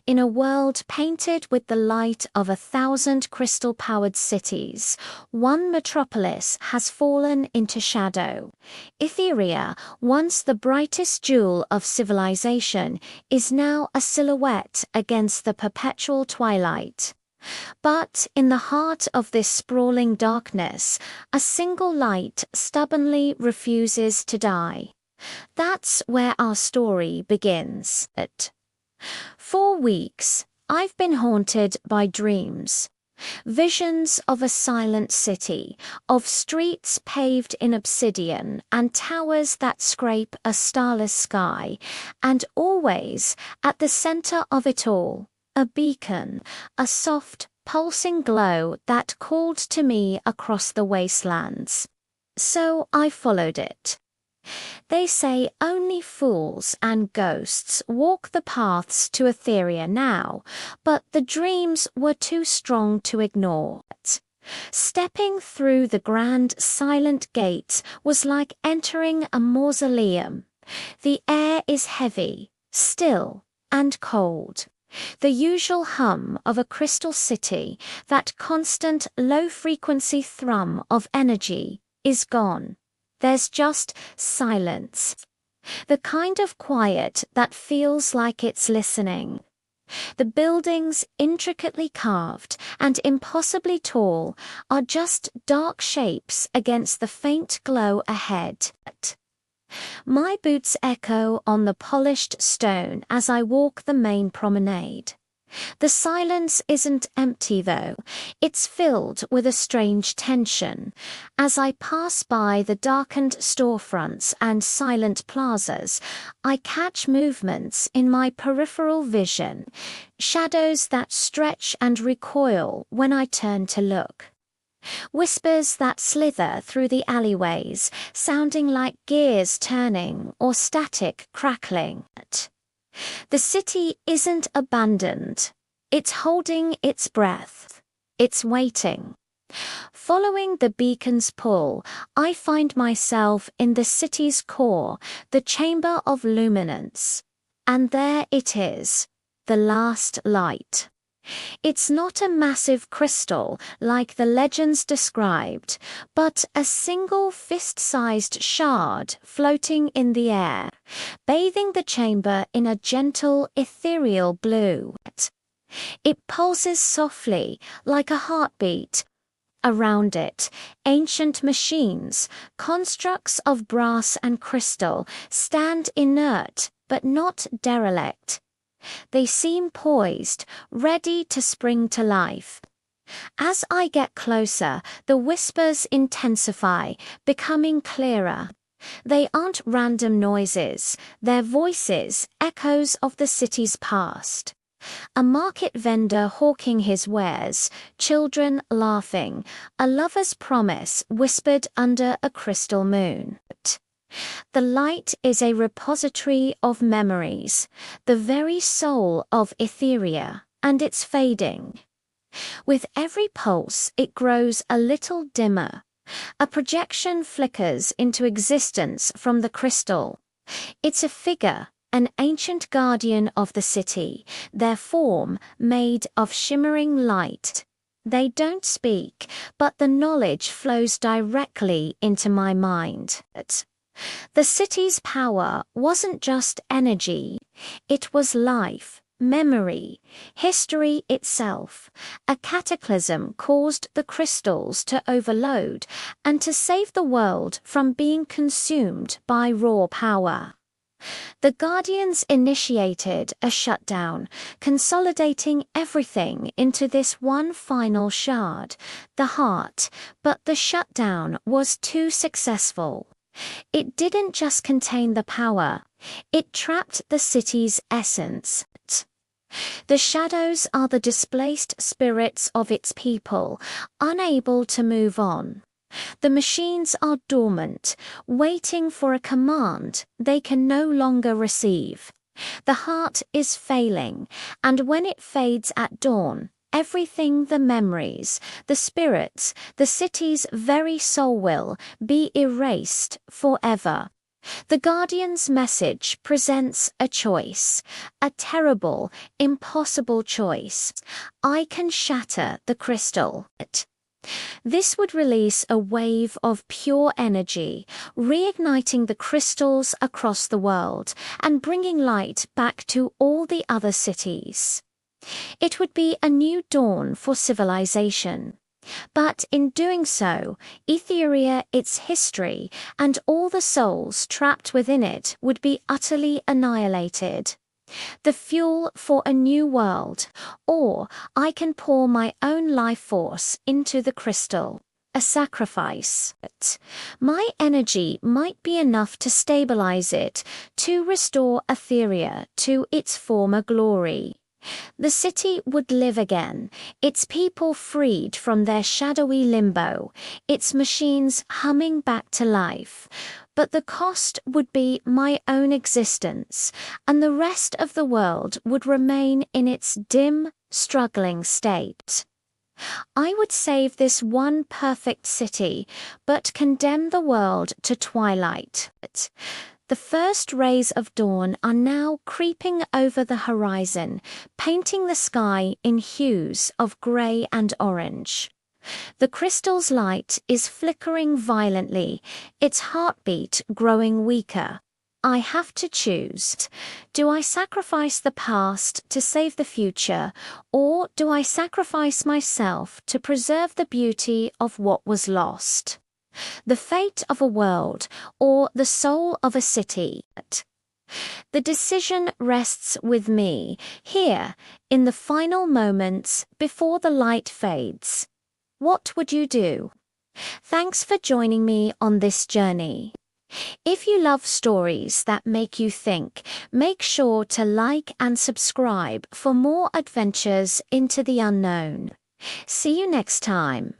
In a world painted with the light of 1,000 crystal-powered cities, one metropolis has fallen into shadow. Etheria, once the brightest jewel of civilization, is now a silhouette against the perpetual twilight. But in the heart of this sprawling darkness, a single light stubbornly refuses to die. That's where our story begins. For weeks, I've been haunted by dreams. Visions of a silent city, of streets paved in obsidian and towers that scrape a starless sky, and always, at the center of it all, a beacon, a soft, pulsing glow that called to me across the wastelands. So I followed it. They say only fools and ghosts walk the paths to Etheria now, but the dreams were too strong to ignore. Stepping through the grand silent gate was like entering a mausoleum. The air is heavy, still, and cold. The usual hum of a crystal city, that constant low-frequency thrum of energy, is gone. There's just silence. The kind of quiet that feels like it's listening. The buildings, intricately carved and impossibly tall, are just dark shapes against the faint glow ahead. My boots echo on the polished stone as I walk the main promenade. The silence isn't empty though, it's filled with a strange tension. As I pass by the darkened storefronts and silent plazas, I catch movements in my peripheral vision, shadows that stretch and recoil when I turn to look. Whispers that slither through the alleyways, sounding like gears turning or static crackling. The city isn't abandoned. It's holding its breath. It's waiting. Following the beacon's pull, I find myself in the city's core, the chamber of luminance. And there it is, the last light. It's not a massive crystal like the legends described, but a single fist-sized shard floating in the air, bathing the chamber in a gentle, ethereal blue. It pulses softly, like a heartbeat. Around it, ancient machines, constructs of brass and crystal, stand inert but not derelict. They seem poised, ready to spring to life. As I get closer, the whispers intensify, becoming clearer. They aren't random noises, they're voices, echoes of the city's past. A market vendor hawking his wares, children laughing, a lover's promise whispered under a crystal moon. The light is a repository of memories, the very soul of Etheria, and it's fading. With every pulse, it grows a little dimmer. A projection flickers into existence from the crystal. It's a figure, an ancient guardian of the city, their form made of shimmering light. They don't speak, but the knowledge flows directly into my mind. The city's power wasn't just energy, it was life, memory, history itself. A cataclysm caused the crystals to overload and to save the world from being consumed by raw power. The Guardians initiated a shutdown, consolidating everything into this one final shard, the heart, but the shutdown was too successful. It didn't just contain the power, it trapped the city's essence. The shadows are the displaced spirits of its people, unable to move on. The machines are dormant, waiting for a command they can no longer receive. The heart is failing, and when it fades at dawn, everything, the memories, the spirits, the city's very soul will be erased forever. The Guardian's message presents a choice, a terrible, impossible choice. I can shatter the crystal. This would release a wave of pure energy, reigniting the crystals across the world and bringing light back to all the other cities. It would be a new dawn for civilization. But in doing so, Etheria, its history, and all the souls trapped within it would be utterly annihilated. The fuel for a new world, or I can pour my own life force into the crystal. A sacrifice. My energy might be enough to stabilize it, to restore Etheria to its former glory. The city would live again, its people freed from their shadowy limbo, its machines humming back to life. But the cost would be my own existence, and the rest of the world would remain in its dim, struggling state. I would save this one perfect city, but condemn the world to twilight. The first rays of dawn are now creeping over the horizon, painting the sky in hues of grey and orange. The crystal's light is flickering violently, its heartbeat growing weaker. I have to choose. Do I sacrifice the past to save the future, or do I sacrifice myself to preserve the beauty of what was lost? The fate of a world, or the soul of a city. The decision rests with me, here, in the final moments before the light fades. What would you do? Thanks for joining me on this journey. If you love stories that make you think, make sure to like and subscribe for more adventures into the unknown. See you next time.